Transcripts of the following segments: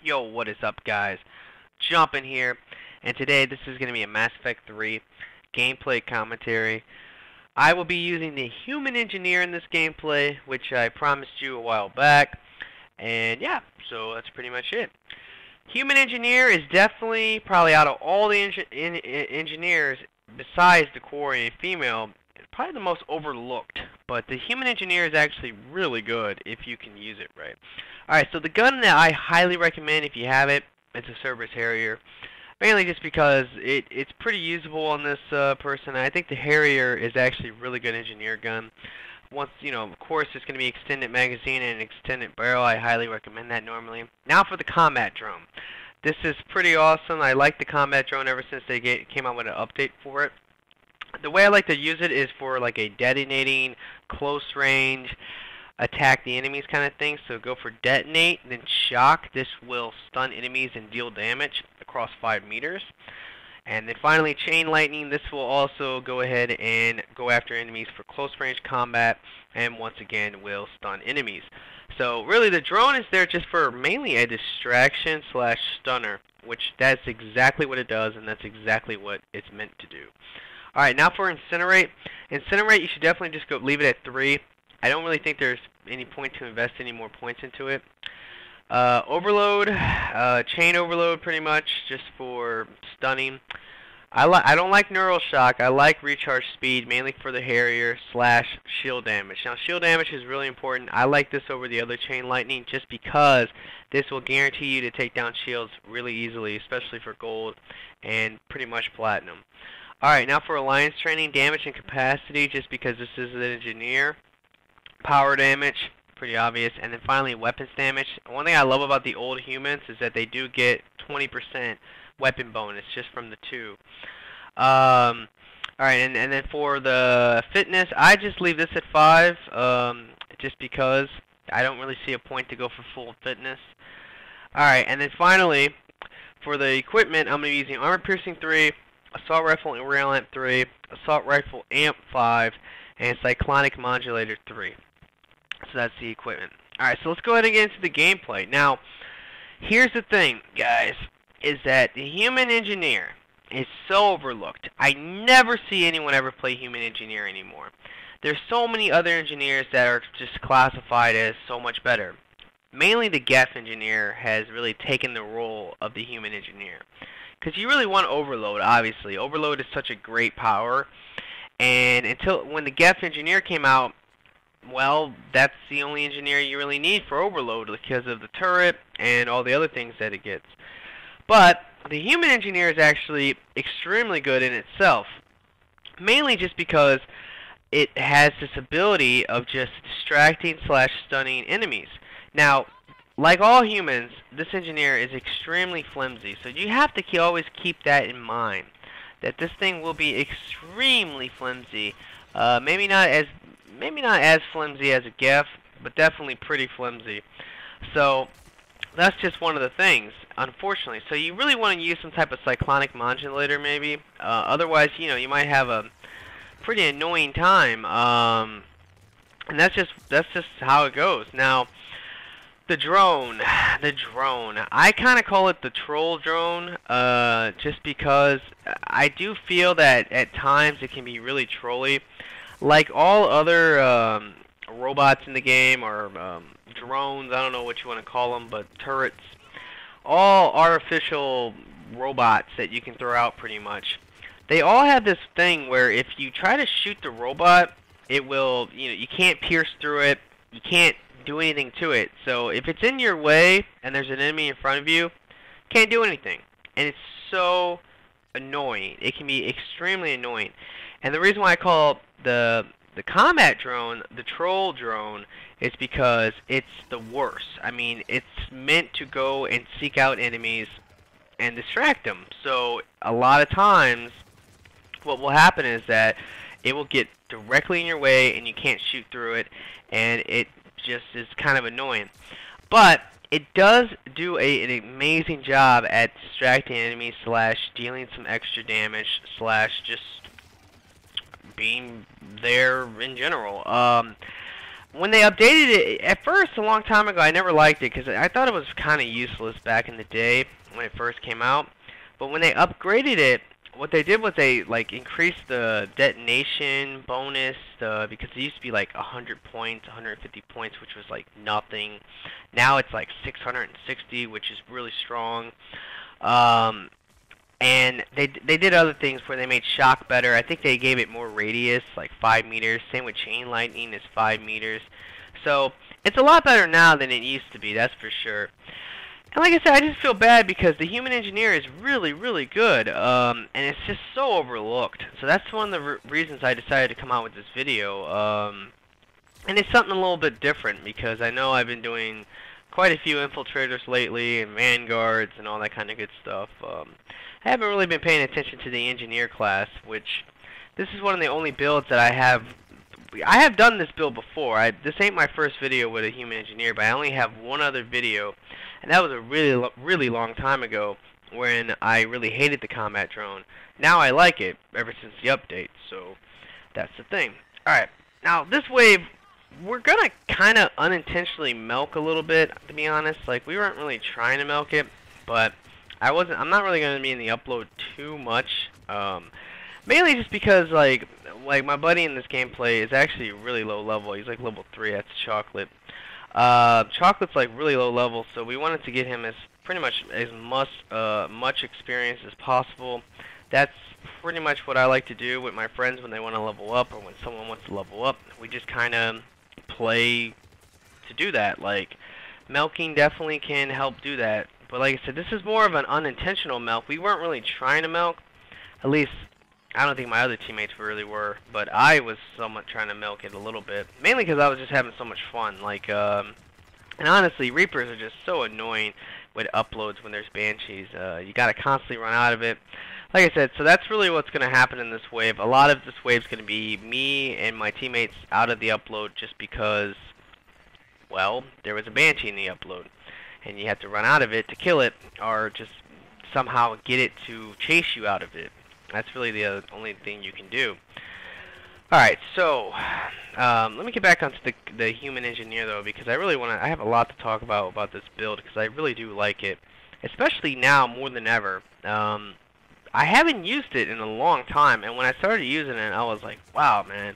Yo, what is up, guys? Jumpin here, and today this is going to be a Mass Effect 3 gameplay commentary. I will be using the Human Engineer in this gameplay, which I promised you a while back, and yeah, so that's pretty much it. Human Engineer is definitely, probably out of all the engineers, besides the Quarian female, probably the most overlooked, but the Human Engineer is actually really good if you can use it right. Alright, so the gun that I highly recommend if you have it, it's a Cerberus Harrier. Mainly just because it's pretty usable on this person. I think the Harrier is actually a really good engineer gun. Once, of course, it's going to be extended magazine and an extended barrel. I highly recommend that normally. Now for the combat drone. This is pretty awesome. I like the combat drone ever since they came out with an update for it. The way I like to use it is for like a detonating, close range, attack the enemies kind of thing. So go for detonate, then shock. This will stun enemies and deal damage across 5 meters. And then finally chain lightning. This will also go ahead and go after enemies for close range combat, and once again will stun enemies. So really the drone is there just for mainly a distraction slash stunner, which that's exactly what it does, and that's exactly what it's meant to do. Alright, now for Incinerate. Incinerate, you should definitely just go leave it at 3. I don't really think there's any point to invest any more points into it. Overload, chain overload pretty much, just for stunning. I don't like neural shock. I like recharge speed, mainly for the Harrier slash shield damage. Now shield damage is really important. I like this over the other chain lightning just because this will guarantee you to take down shields really easily, especially for gold and pretty much platinum. Alright, now for alliance training, damage and capacity, just because this is an engineer. Power damage, pretty obvious. And then finally weapons damage. One thing I love about the old humans is that they do get 20% weapon bonus just from the 2. Alright, and then for the fitness, I just leave this at 5, just because I don't really see a point to go for full fitness. Alright, and then finally, for the equipment, I'm going to be using Armor Piercing 3, Assault Rifle and Rail Amp 3, Assault Rifle Amp 5, and Cyclonic Modulator 3. So that's the equipment. Alright, so let's go ahead and get into the gameplay. Now, here's the thing, guys, is that the Human Engineer is so overlooked. I never see anyone ever play Human Engineer anymore. There's so many other engineers that are just classified as so much better. Mainly the Geth Engineer has really taken the role of the Human Engineer. Because you really want Overload, obviously. Overload is such a great power. And until when the Geth Engineer came out, well, that's the only engineer you really need for Overload because of the turret and all the other things that it gets. But the Human Engineer is actually extremely good in itself. Mainly just because it has this ability of just distracting slash stunning enemies. Now, like all humans, this engineer is extremely flimsy, so you have to always keep that in mind. That this thing will be extremely flimsy. Maybe not as flimsy as a Geth, but definitely pretty flimsy. So that's just one of the things, unfortunately. So you really want to use some type of cyclonic modulator, maybe. Otherwise, you might have a pretty annoying time. And that's just how it goes. Now, the drone. I kind of call it the troll drone, just because I do feel that at times it can be really trolly. Like all other robots in the game, or drones, I don't know what you want to call them, but turrets. All artificial robots that you can throw out pretty much. They all have this thing where if you try to shoot the robot, it will, you can't pierce through it. You can't do anything to it. So if it's in your way and there's an enemy in front of you, can't do anything. And it's so annoying. It can be extremely annoying. And the reason why I call the combat drone the troll drone is because it's the worst. I mean, it's meant to go and seek out enemies and distract them. So a lot of times what will happen is that it will get directly in your way and you can't shoot through it, and it just is kind of annoying. But it does do an amazing job at distracting enemies slash dealing some extra damage slash just being there in general. when they updated it, at first, a long time ago, I never liked it because I thought it was kind of useless back in the day when it first came out. But when they upgraded it, what they did was they like increased the detonation bonus because it used to be like 100 points, 150 points, which was like nothing. Now it's like 660, which is really strong. And they did other things where they made shock better. I think they gave it more radius, like 5 meters. Same with chain lightning is 5 meters. So it's a lot better now than it used to be, that's for sure. And like I said, I just feel bad because the human engineer is really, really good. And it's just so overlooked. So that's one of the reasons I decided to come out with this video. And it's something a little bit different because I know I've been doing quite a few infiltrators lately and vanguards and all that kind of good stuff. I haven't really been paying attention to the engineer class, which this is one of the only builds that I have done this build before. This ain't my first video with a human engineer, but I only have one other video, and that was a really long time ago when I really hated the combat drone. Now I like it ever since the update, so that's the thing. Alright, now this wave, we're gonna kind of unintentionally milk a little bit, to be honest. Like, we weren't really trying to milk it, but I'm not really going to be in the upload too much, mainly just because like my buddy in this gameplay is actually really low level. He's like level 3. That's Chocolate. Chocolate's like really low level, so we wanted to get him as much experience as possible. That's pretty much what I like to do with my friends when they want to level up or when someone wants to level up. We just kind of play to do that. Like, milking definitely can help do that. But like I said, this is more of an unintentional milk. We weren't really trying to milk. At least, I don't think my other teammates really were. But I was somewhat trying to milk it a little bit. Mainly because I was just having so much fun. Like, and honestly, Reapers are just so annoying with uploads when there's Banshees. You gotta constantly run out of it. Like I said, so that's really what's going to happen in this wave. A lot of this wave is going to be me and my teammates out of the upload just because, well, there was a Banshee in the upload. And you have to run out of it to kill it, or just somehow get it to chase you out of it. That's really the only thing you can do. Alright, so let me get back onto the human engineer though, because I have a lot to talk about this build, because I really do like it. Especially now more than ever. I haven't used it in a long time, and when I started using it, I was like, wow, man.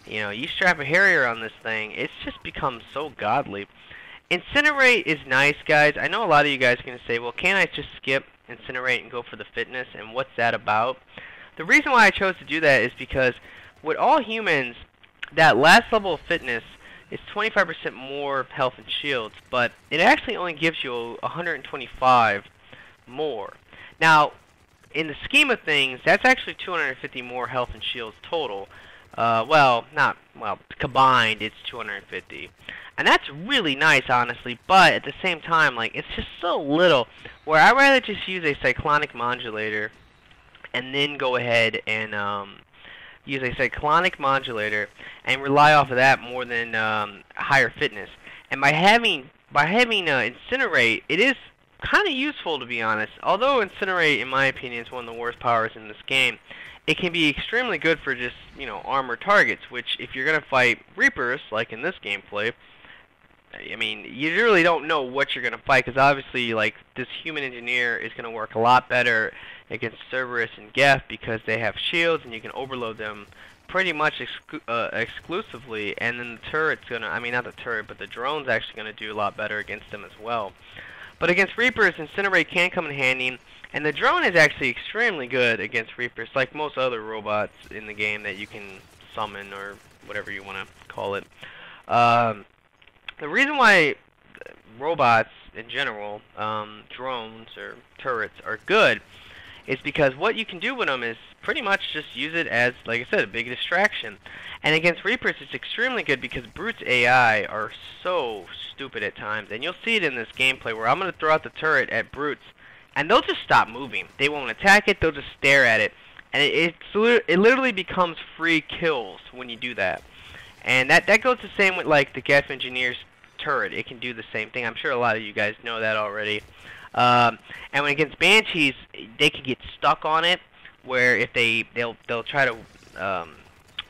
You know, you strap a Harrier on this thing, it's just become so godly. Incinerate is nice, guys. I know a lot of you guys are going to say, well, can't I just skip Incinerate and go for the fitness, and what's that about? The reason why I chose to do that is because with all humans, that last level of fitness is 25% more health and shields, but it actually only gives you 125 more. Now, in the scheme of things, that's actually 250 more health and shields total. Combined, it's 250. And that's really nice, honestly, but at the same time, like, it's just so little, where I'd rather just use a cyclonic modulator and then go ahead and use a cyclonic modulator and rely off of that more than higher fitness. And by having Incinerate, it is kind of useful, to be honest. Although Incinerate, in my opinion, is one of the worst powers in this game, it can be extremely good for just, you know, armored targets, which if you're going to fight Reapers, like in this gameplay, I mean, you really don't know what you're going to fight, because obviously, like, this human engineer is going to work a lot better against Cerberus and Geth because they have shields and you can overload them pretty much exclusively, and then the turret's going to, I mean, not the turret, but the drone's actually going to do a lot better against them as well. But against Reapers, Incinerate can come in handy, and the drone is actually extremely good against Reapers, like most other robots in the game that you can summon, or whatever you want to call it. The reason why robots in general, drones or turrets, are good is because what you can do with them is pretty much just use it as, like I said, a big distraction. And against Reapers, it's extremely good because Brute's AI are so stupid at times. And you'll see it in this gameplay where I'm going to throw out the turret at Brutes, and they'll just stop moving. They won't attack it, they'll just stare at it. And it literally becomes free kills when you do that. And that goes the same with, like, the Geth Engineer's turret. It can do the same thing. I'm sure a lot of you guys know that already. And when against Banshees, they can get stuck on it, where if they'll try to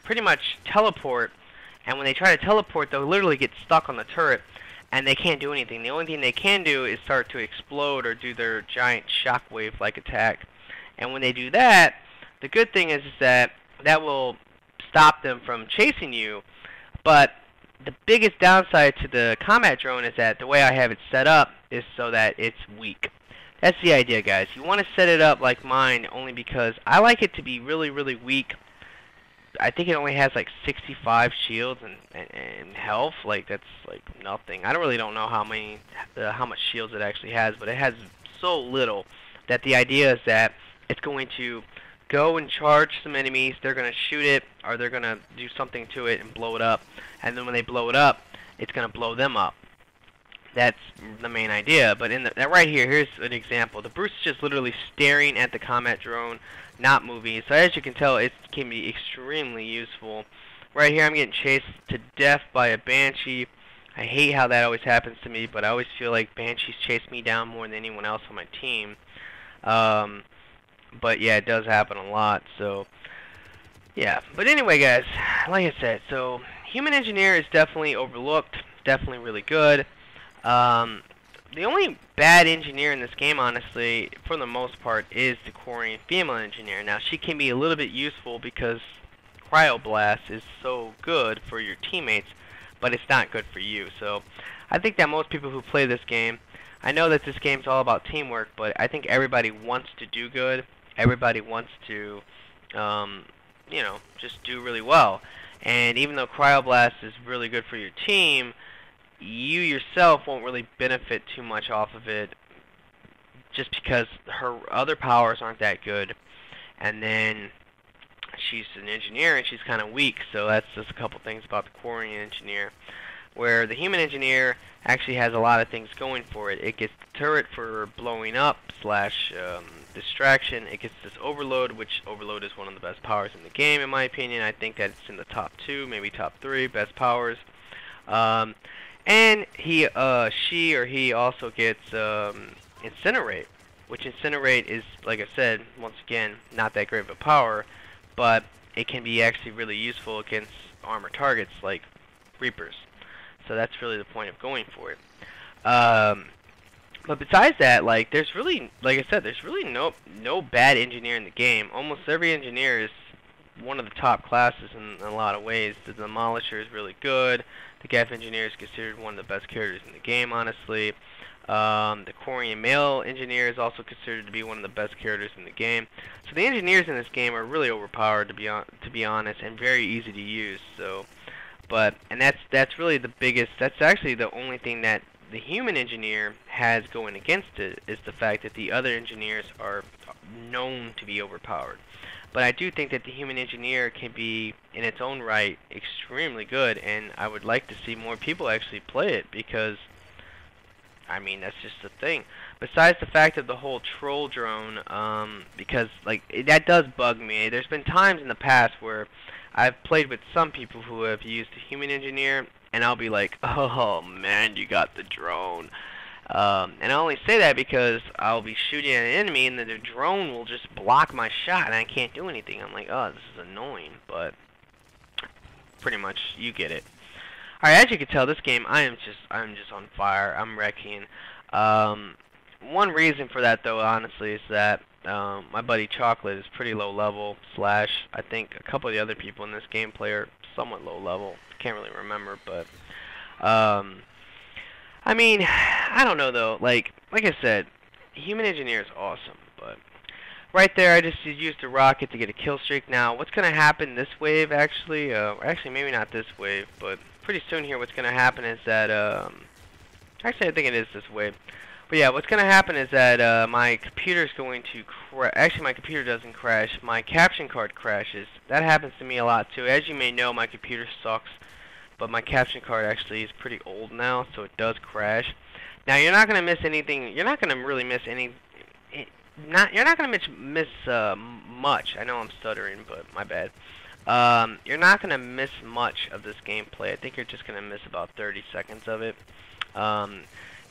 pretty much teleport and when they try to teleport, they'll literally get stuck on the turret, and they can't do anything. The only thing they can do is start to explode or do their giant shockwave-like attack. And when they do that, the good thing is that that will stop them from chasing you. But the biggest downside to the combat drone is that the way I have it set up is so that it's weak. That's the idea, guys. You want to set it up like mine only because I like it to be really, really weak. I think it only has like 65 shields and health. Like, that's like nothing. I don't know how much shields it actually has, but it has so little that the idea is that it's going to go and charge some enemies. They're going to shoot it, or they're going to do something to it and blow it up. And then when they blow it up, it's going to blow them up. That's the main idea. But right here, here's an example. The Bruce is just literally staring at the combat drone, not moving. So as you can tell, it can be extremely useful. Right here, I'm getting chased to death by a Banshee. I hate how that always happens to me, but I always feel like Banshees chase me down more than anyone else on my team. But yeah, it does happen a lot. So yeah. But anyway, guys, like I said, so Human Engineer is definitely overlooked. Definitely really good. The only bad engineer in this game, honestly, for the most part, is the Korean female engineer. Now, she can be a little bit useful because Cryoblast is so good for your teammates, but it's not good for you. So, I think that most people who play this game, I know that this game's all about teamwork, but I think everybody wants to do good. Everybody wants to, you know, just do really well. And even though Cryoblast is really good for your team, you yourself won't really benefit too much off of it just because her other powers aren't that good. And then she's an engineer and she's kind of weak, so that's just a couple things about the Korean engineer. Where the human engineer actually has a lot of things going for it. It gets the turret for blowing up / distraction. It gets this overload, which overload is one of the best powers in the game in my opinion. I think that it's in the top 2, maybe top 3 best powers. And she or he also gets Incinerate, which Incinerate is, like I said, once again, not that great of a power, but it can be actually really useful against armor targets like Reapers. So that's really the point of going for it. But besides that, like, there's really, like I said, there's really no bad engineer in the game. Almost every engineer is one of the top classes in a lot of ways. The Demolisher is really good. The Geth Engineer is considered one of the best characters in the game, honestly. The Korean male engineer is also considered to be one of the best characters in the game. So the engineers in this game are really overpowered, to be honest, and very easy to use. So, and that's really the biggest. That's actually the only thing that the human engineer has going against it, is the fact that the other engineers are known to be overpowered. But I do think that the human engineer can be, in its own right, extremely good, and I would like to see more people actually play it, because, I mean, that's just the thing. Besides the fact of the whole troll drone, because, like, that does bug me. There's been times in the past where I've played with some people who have used the human engineer, and I'll be like, oh man, you got the drone. And I only say that because I'll be shooting at an enemy and then the drone will just block my shot and I can't do anything. I'm like, oh, this is annoying, but pretty much you get it. Alright, as you can tell, this game, I'm just on fire. I'm wrecking. One reason for that, though, honestly, is that my buddy Chocolate is pretty low level, / I think a couple of the other people in this gameplay are somewhat low level. Can't really remember, but I mean, I don't know though. Like I said, human engineer is awesome, but right there, I just used a rocket to get a kill streak. Now, what's gonna happen this wave? Actually, maybe not this wave, but pretty soon here, what's gonna happen is that actually, I think it is this wave. But yeah, what's gonna happen is that my computer's going to actually, my computer doesn't crash. My caption card crashes. That happens to me a lot too. As you may know, my computer sucks. But my caption card actually is pretty old now, so it does crash. Now you're not gonna miss anything. You're not gonna really miss any. You're not gonna miss much. I know I'm stuttering, but my bad. You're not gonna miss much of this gameplay. I think you're just gonna miss about 30 seconds of it.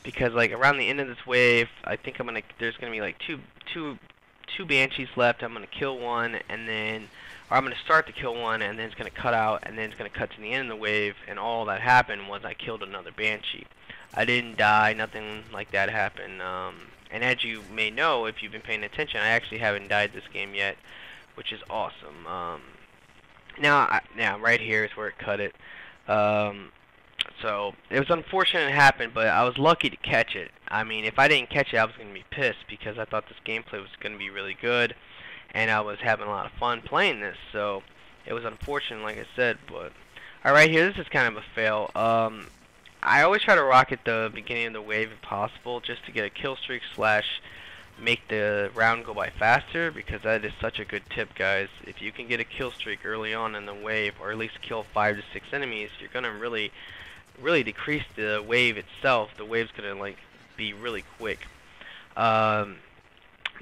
Because like around the end of this wave, I think there's gonna be like two 2 banshees left. I'm gonna kill one, and then, or I'm gonna start to kill one, and then it's gonna cut out, and then it's gonna cut to the end of the wave. And all that happened was I killed another banshee. I didn't die. Nothing like that happened. And as you may know, if you've been paying attention, I actually haven't died this game yet, which is awesome. Now right here is where it cut it. So it was unfortunate it happened, but I was lucky to catch it. I mean, if I didn't catch it, I was going to be pissed because I thought this gameplay was going to be really good, and I was having a lot of fun playing this. So it was unfortunate, like I said. But alright, here, this is kind of a fail. I always try to rock at the beginning of the wave if possible, just to get a kill streak slash make the round go by faster, because that is such a good tip, guys. If you can get a kill streak early on in the wave, or at least kill 5 to 6 enemies, you're gonna really decrease the wave itself. The wave's gonna like be really quick. But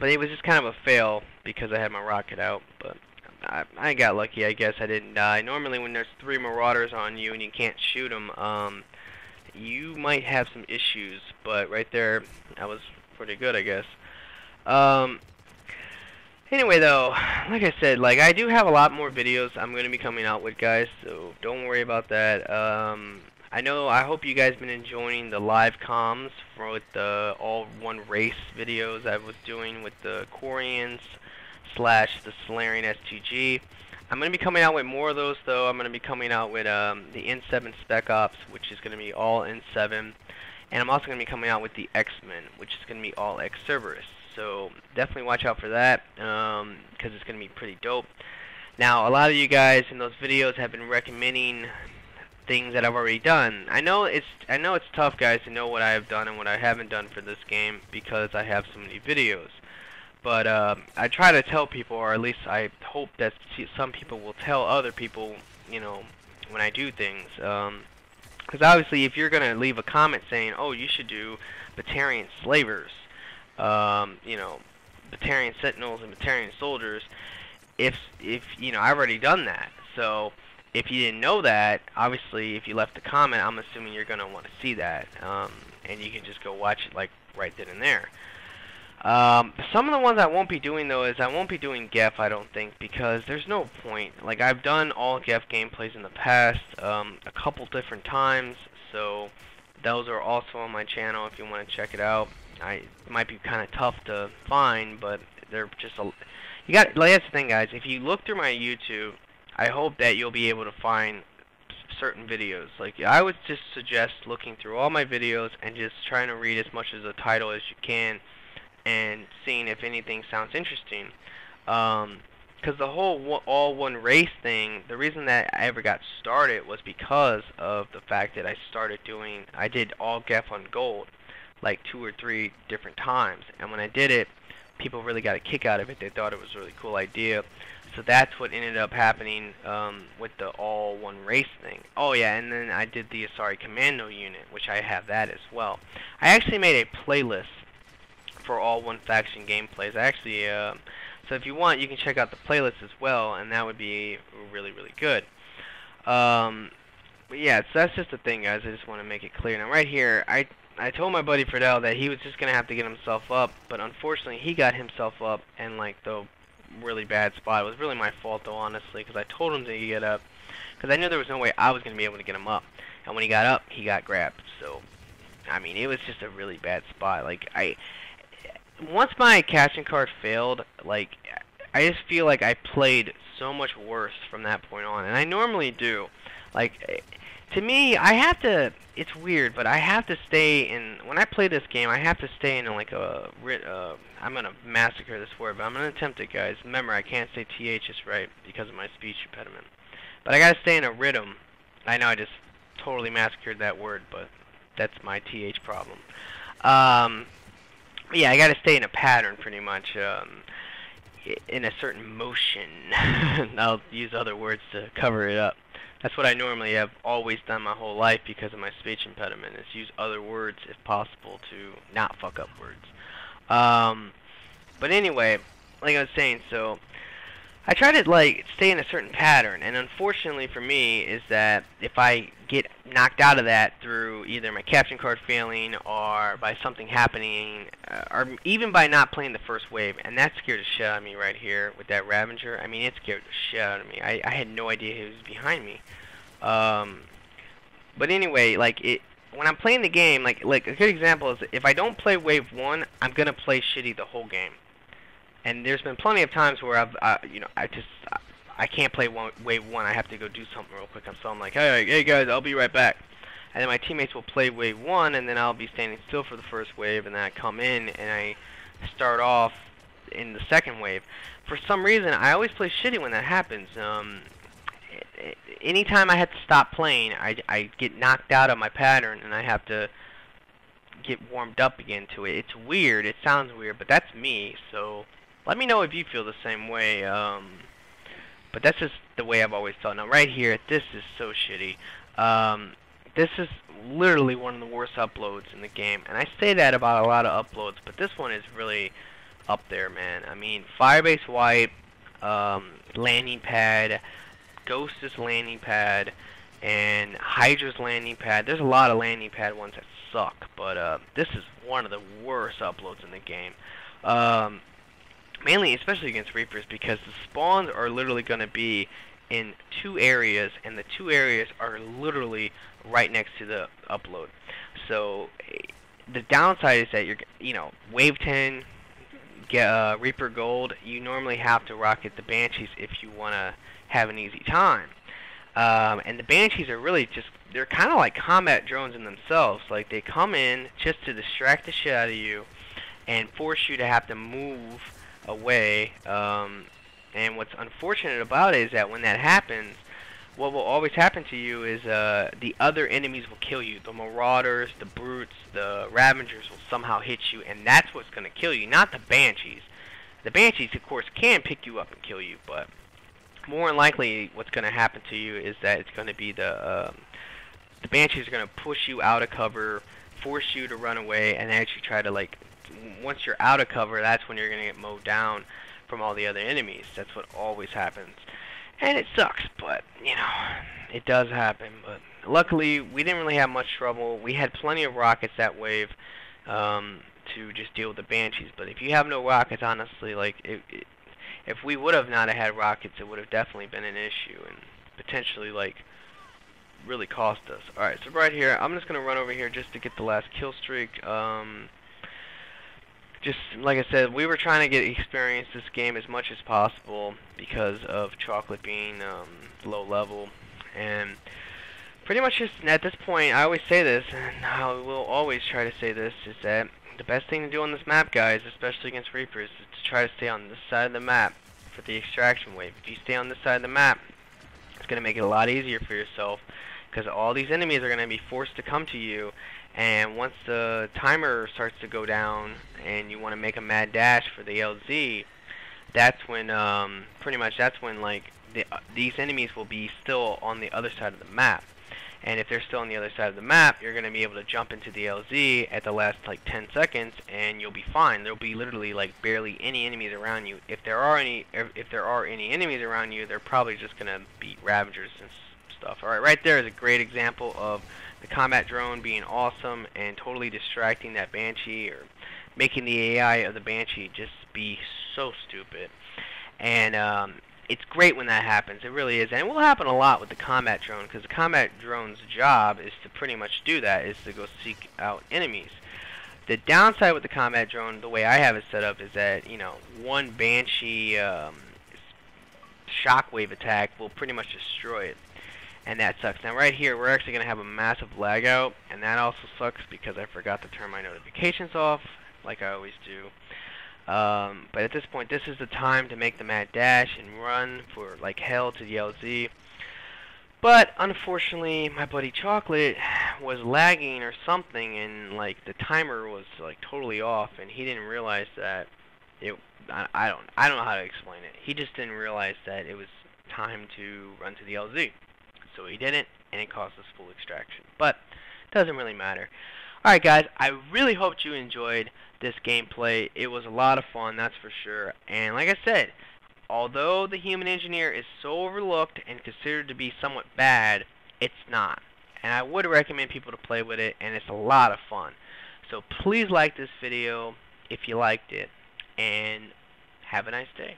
it was just kind of a fail because I had my rocket out. But I got lucky, I guess. I didn't die. Normally, when there's 3 marauders on you and you can't shoot them, you might have some issues. But right there, I was pretty good, I guess. Anyway, though, like I said, like, I do have a lot more videos I'm going to be coming out with, guys, so don't worry about that. I hope you guys been enjoying the live comms with the all one race videos I was doing with the Quarians / the Solarian S2G. I'm going to be coming out with more of those, though. I'm going to be coming out with the N7 Spec Ops, which is going to be all N7. And I'm also going to be coming out with the X-Men, which is going to be all X-Cerberus. So definitely watch out for that, because it's going to be pretty dope. Now, a lot of you guys in those videos have been recommending things that I've already done. I know it's tough, guys, to know what I have done and what I haven't done for this game because I have so many videos. But I try to tell people, or at least I hope that some people will tell other people, you know, when I do things. Because obviously, if you're gonna leave a comment saying, "Oh, you should do Batarian Slavers," you know, Batarian Sentinels and Batarian Soldiers, if you know, I've already done that. So if you didn't know that, obviously, if you left a comment, I'm assuming you're gonna want to see that, and you can just go watch it like right then and there. Some of the ones I won't be doing, though, is I won't be doing Gef, I don't think, because there's no point. Like, I've done all Gef gameplays in the past, a couple different times, so those are also on my channel if you want to check it out. It might be kind of tough to find, but they're just like, that's the thing, guys. If you look through my YouTube, I hope that you'll be able to find certain videos. Like, I would just suggest looking through all my videos and just trying to read as much as the title as you can, and seeing if anything sounds interesting. Because the whole all one race thing, the reason that I ever got started was because of the fact that I did all Gef on gold like 2 or 3 different times, and when I did it, people really got a kick out of it. They thought it was a really cool idea. So that's what ended up happening with the all one race thing. Oh yeah, and then I did the Asari Commando unit, which I have that as well. I actually made a playlist for all one faction gameplays. So if you want, you can check out the playlist as well, and that would be really good. But yeah, so that's just the thing, guys. I just want to make it clear. Now right here, I told my buddy Fidel that he was just gonna have to get himself up, but unfortunately he got himself up in like the really bad spot. It was really my fault, though, honestly, because I told him to get up, because I knew there was no way I was gonna be able to get him up, and when he got up, he got grabbed. So I mean, it was just a really bad spot. Like, once my catching card failed, like, I just feel like I played so much worse from that point on, and I normally do. Like, to me, I have to, it's weird, but I have to stay in, when I play this game, I have to stay in like I'm going to massacre this word, but I'm going to attempt it, guys. Remember, I can't say TH just right because of my speech impediment. But I got to stay in a rhythm. I know I just totally massacred that word, but that's my TH problem. Yeah, I got to stay in a pattern, pretty much, in a certain motion. I'll use other words to cover it up. That's what I normally have always done my whole life because of my speech impediment, is use other words if possible to not fuck up words. But anyway, like I was saying, so I try to like stay in a certain pattern, and unfortunately for me is that if I get knocked out of that through either my caption card failing or by something happening, or even by not playing the first wave. And that scared the shit out of me right here with that Ravager. I mean, it scared the shit out of me. I had no idea he was behind me. But anyway, when I'm playing the game, like a good example is if I don't play wave 1, I'm gonna play shitty the whole game. And there's been plenty of times where I can't play wave 1. I have to go do something real quick. So I'm like, hey guys, I'll be right back. And then my teammates will play wave 1, and then I'll be standing still for the first wave, and then I come in and I start off in the second wave. For some reason, I always play shitty when that happens. Anytime I have to stop playing, I get knocked out of my pattern, and I have to get warmed up again to it. It's weird. It sounds weird, but that's me. So let me know if you feel the same way. But that's just the way I've always felt. Now right here, this is so shitty. This is literally one of the worst uploads in the game. And I say that about a lot of uploads, but this one is really up there, man. I mean, Firebase wipe, landing pad, Ghost's landing pad, and Hydra's landing pad. There's a lot of landing pad ones that suck, but this is one of the worst uploads in the game. Mainly, especially against Reapers, because the spawns are literally going to be in 2 areas, and the 2 areas are literally right next to the upload. So the downside is that wave 10, get Reaper Gold, you normally have to rocket the Banshees if you want to have an easy time. And the Banshees are really they're kind of like combat drones in themselves. Like, they come in just to distract the shit out of you and force you to have to move away. And what's unfortunate about it is that when that happens, what will always happen to you is the other enemies will kill you. The Marauders, the Brutes, the Ravagers will somehow hit you, and that's what's going to kill you, not the Banshees. The Banshees, of course, can pick you up and kill you, but more than likely what's going to happen to you is that it's going to be the Banshees are going to push you out of cover, force you to run away, and actually try to, once you're out of cover, that's when you're going to get mowed down from all the other enemies. That's what always happens. And it sucks, but, it does happen. But luckily, we didn't really have much trouble. We had plenty of rockets that wave to just deal with the Banshees. But if you have no rockets, honestly, if we would have not had rockets, it would have definitely been an issue and potentially, really cost us. Alright, so right here, I'm just going to run over here just to get the last kill streak. Just like I said, we were trying to experience this game as much as possible because of Chocolate being low level. And pretty much just at this point, I always say this, and I will always try to say this, is that the best thing to do on this map, guys, especially against Reapers, is to try to stay on this side of the map for the extraction wave. If you stay on this side of the map, it's going to make it a lot easier for yourself, because all these enemies are going to be forced to come to you. And once the timer starts to go down and you want to make a mad dash for the LZ, that's when these enemies will be still on the other side of the map. And if they're still on the other side of the map, you're going to be able to jump into the LZ at the last 10 seconds, and you'll be fine. There'll be literally barely any enemies around you. If there are any enemies around you, they're probably just going to be Ravagers and stuff. All right, right there is a great example of the combat drone being awesome and totally distracting that Banshee, or making the AI of the Banshee just be so stupid. And it's great when that happens. It really is. And it will happen a lot with the combat drone, because the combat drone's job is to pretty much do that, is to go seek out enemies. The downside with the combat drone, the way I have it set up, is that, one Banshee shockwave attack will pretty much destroy it. And that sucks. Now right here, we're actually going to have a massive lag out, and that also sucks because I forgot to turn my notifications off, like I always do. But at this point, this is the time to make the mad dash and run for like hell to the LZ. But unfortunately, my buddy Chocolate was lagging or something, and the timer was totally off, and he didn't realize that I don't know how to explain it. He just didn't realize that it was time to run to the LZ. So he didn't, and it caused us full extraction. But it doesn't really matter. Alright guys, I really hoped you enjoyed this gameplay. It was a lot of fun, that's for sure. And like I said, although the human engineer is so overlooked and considered to be somewhat bad, it's not. and I would recommend people to play with it, and it's a lot of fun. So please like this video if you liked it, and have a nice day.